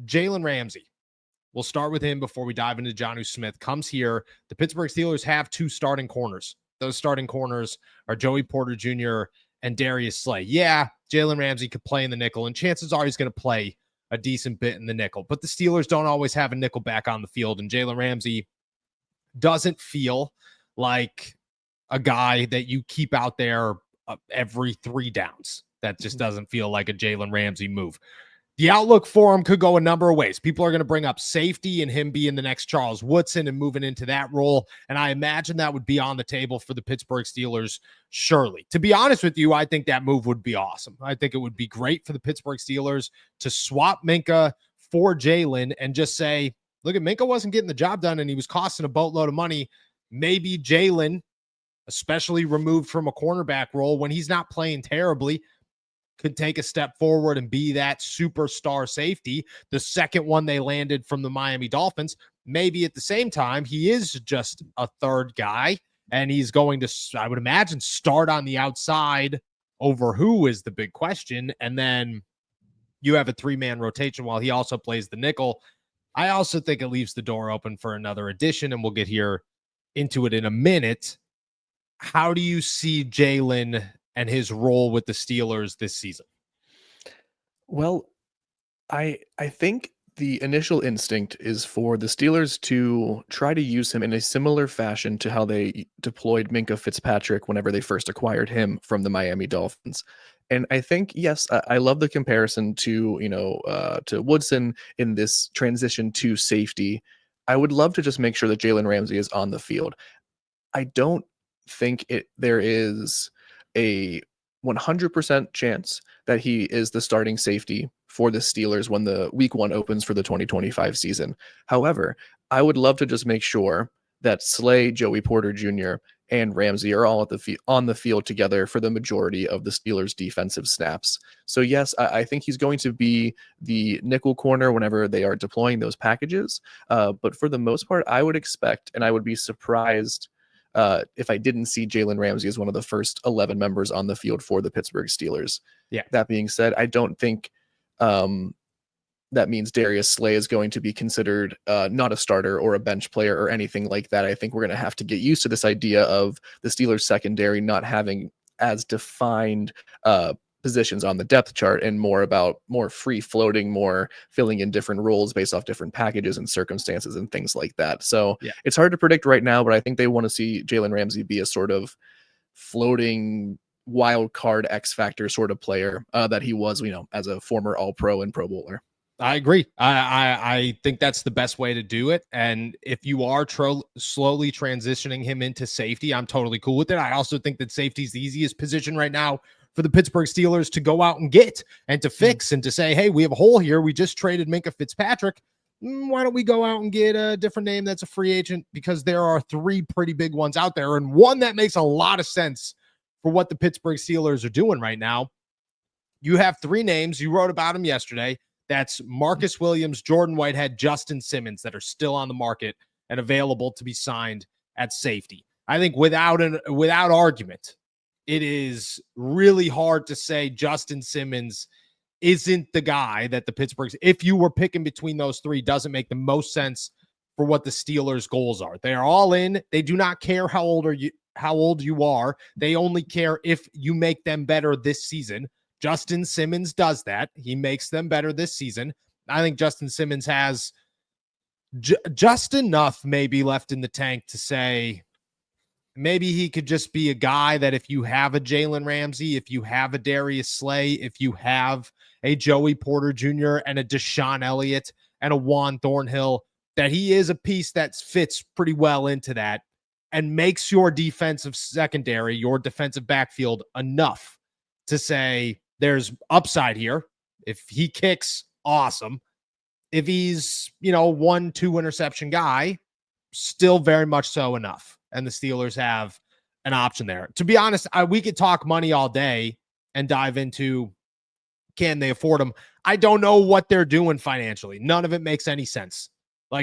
Jalen Ramsey. We'll start with him before we dive into Jonnu Smith. Comes here. The Pittsburgh Steelers have two starting corners. Those starting corners are Joey Porter Jr. and Darius Slay. Yeah, Jalen Ramsey could play in the nickel, and chances are he's going to play a decent bit in the nickel. But the Steelers don't always have a nickel back on the field, and Jalen Ramsey doesn't feel like a guy that you keep out there every 3 downs. That just doesn't feel like a Jalen Ramsey move. The outlook for him could go a number of ways. People are going to bring up safety and him being the next Charles Woodson and moving into that role. And I imagine that would be on the table for the Pittsburgh Steelers, surely. To be honest with you, I think that move would be awesome. I think it would be great for the Pittsburgh Steelers to swap Minkah for Jalen and just say, look, at Minkah wasn't getting the job done and he was costing a boatload of money. Maybe Jalen, especially removed from a cornerback role when he's not playing terribly, could take a step forward and be that superstar safety, the second one they landed from the Miami Dolphins. Maybe at the same time, he is just a third guy, and he's going to, I would imagine, start on the outside over who is the big question, and then you have a 3-man rotation while he also plays the nickel. I also think it leaves the door open for another addition, and we'll get here into it in a minute. How do you see Jalen and his role with the Steelers this season? Well, I think the initial instinct is for the Steelers to try to use him in a similar fashion to how they deployed Minkah Fitzpatrick whenever they first acquired him from the Miami Dolphins. And I think, yes, I love the comparison to, to Woodson in this transition to safety. I would love to just make sure that Jalen Ramsey is on the field. I don't think there is a 100% chance that he is the starting safety for the Steelers when the week 1 opens for the 2025 season. However, I would love to just make sure that Slay, Joey Porter Jr., and Ramsey are all on the field together for the majority of the Steelers' defensive snaps. So yes, I think he's going to be the nickel corner whenever they are deploying those packages. But for the most part, I would expect, and I would be surprised if I didn't see Jalen Ramsey as one of the first 11 members on the field for the Pittsburgh Steelers. Yeah. That being said, I don't think that means Darius Slay is going to be considered not a starter or a bench player or anything like that. I think we're going to have to get used to this idea of the Steelers secondary not having as defined positions on the depth chart and more free floating, more filling in different roles based off different packages and circumstances and things like that. So It's hard to predict right now, but I think they want to see Jalen Ramsey be a sort of floating wild card X factor sort of player that he was, as a former All-Pro and Pro Bowler. I agree. I think that's the best way to do it. And if you are slowly transitioning him into safety, I'm totally cool with it. I also think that safety is the easiest position right now for the Pittsburgh Steelers to go out and get and to fix and to say, hey, we have a hole here. We just traded Minkah Fitzpatrick. Why don't we go out and get a different name that's a free agent? Because there are 3 pretty big ones out there, and one that makes a lot of sense for what the Pittsburgh Steelers are doing right now. You have 3 names. You wrote about them yesterday. That's Marcus Williams, Jordan Whitehead, Justin Simmons that are still on the market and available to be signed at safety. I think without argument, it is really hard to say Justin Simmons isn't the guy that the Pittsburghs, if you were picking between those 3, doesn't make the most sense for what the Steelers' goals are. They are all in. They do not care how old you are. They only care if you make them better this season. Justin Simmons does that. He makes them better this season. I think Justin Simmons has just enough maybe left in the tank to say maybe he could just be a guy that if you have a Jalen Ramsey, if you have a Darius Slay, if you have a Joey Porter Jr. and a Deshaun Elliott and a Juan Thornhill, that he is a piece that fits pretty well into that and makes your defensive secondary, your defensive backfield enough to say, there's upside here. If he kicks, awesome. If he's, 1-2 interception guy, still very much so enough. And the Steelers have an option there. To be honest, we could talk money all day and dive into, can they afford him? I don't know what they're doing financially. None of it makes any sense.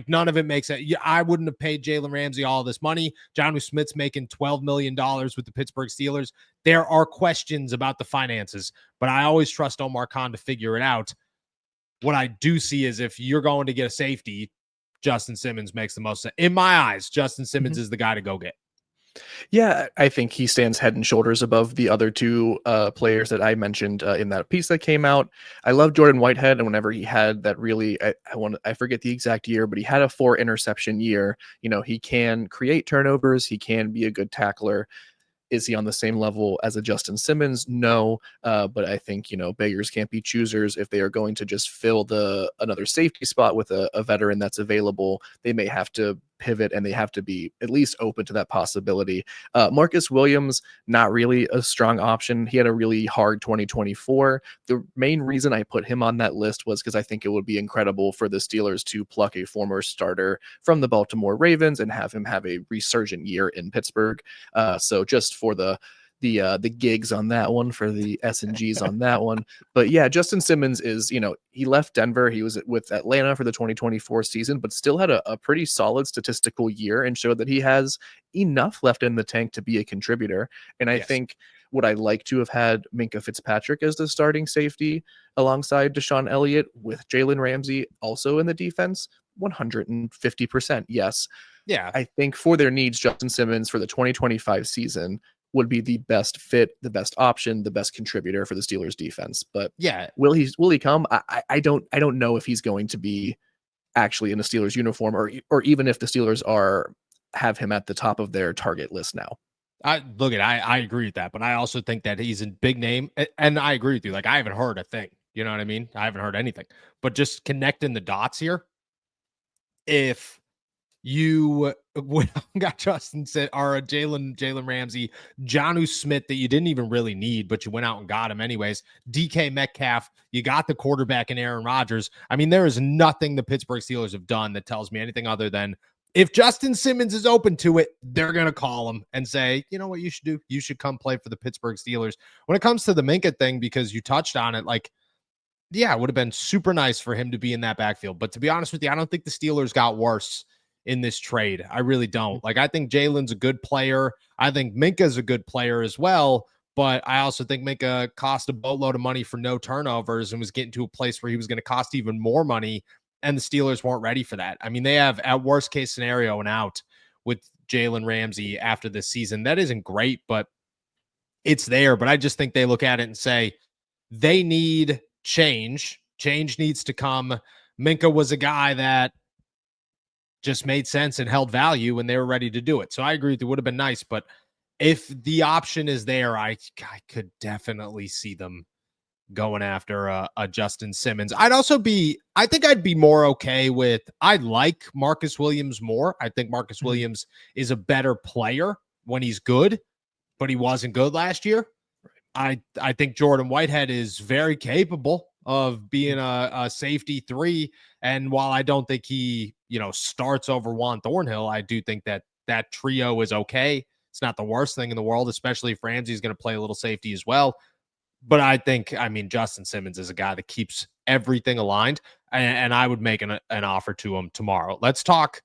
None of it makes sense. I wouldn't have paid Jalen Ramsey all this money. Jonnu Smith's making $12 million with the Pittsburgh Steelers. There are questions about the finances, but I always trust Omar Khan to figure it out. What I do see is if you're going to get a safety, Justin Simmons makes the most sense. In my eyes, Justin Simmons Mhm. is the guy to go get. Yeah, I think he stands head and shoulders above the other two players that I mentioned in that piece that came out. I love Jordan Whitehead, and whenever he had that really, I forget the exact year, but he had a 4 interception year. He can create turnovers. He can be a good tackler. Is he on the same level as a Justin Simmons? No, but I think beggars can't be choosers. If they are going to just fill the another safety spot with a veteran that's available, they may have to pivot and they have to be at least open to that possibility. Marcus Williams, not really a strong option. He had a really hard 2024. The main reason I put him on that list was because I think it would be incredible for the Steelers to pluck a former starter from the Baltimore Ravens and have him have a resurgent year in Pittsburgh. So just for the gigs on that one, for the S and Gs on that one. But yeah, Justin Simmons is, he left Denver. He was with Atlanta for the 2024 season, but still had a pretty solid statistical year and showed that he has enough left in the tank to be a contributor. And I Yes. think would I like to have had Minka Fitzpatrick as the starting safety alongside Deshaun Elliott with Jalen Ramsey also in the defense? 150%. Yes. Yeah. I think for their needs, Justin Simmons for the 2025 season would be the best fit, the best option, the best contributor for the Steelers defense. But Yeah. will he come? I don't know if he's going to be actually in a Steelers uniform, or even if the Steelers have him at the top of their target list now. I agree with that, but I also think that he's a big name, and I agree with you. Like I haven't heard a thing. You know what I mean? I haven't heard anything. But just connecting the dots here, if you went out and got Justin said or Jalen Ramsey, Jonnu Smith that you didn't even really need, but you went out and got him anyways. DK Metcalf, you got the quarterback in Aaron Rodgers. I mean, there is nothing the Pittsburgh Steelers have done that tells me anything other than if Justin Simmons is open to it, they're gonna call him and say, you know what you should do? You should come play for the Pittsburgh Steelers. When it comes to the Minka thing, because you touched on it, like yeah, it would have been super nice for him to be in that backfield. But to be honest with you, I don't think the Steelers got worse in this trade. I really don't. Like, I think Jalen's a good player. I think Minka's a good player as well. But I also think Minka cost a boatload of money for no turnovers and was getting to a place where he was going to cost even more money. And the Steelers weren't ready for that. I mean, they have, at worst case scenario, an out with Jalen Ramsey after this season. That isn't great, but it's there. But I just think they look at it and say, they need change. Change needs to come. Minka was a guy that just made sense and held value when they were ready to do it. So I agree with you. Would have been nice, but if the option is there, I could definitely see them going after a Justin Simmons. I think I'd be more okay with, I like Marcus Williams more. I think Marcus Mhm. Williams is a better player when he's good, but he wasn't good last year. I think Jordan Whitehead is very capable of being a safety three. And while I don't think he, starts over Juan Thornhill, I do think that that trio is okay. It's not the worst thing in the world, especially if Ramsey's going to play a little safety as well. But I mean, Justin Simmons is a guy that keeps everything aligned, and I would make an offer to him tomorrow. Let's talk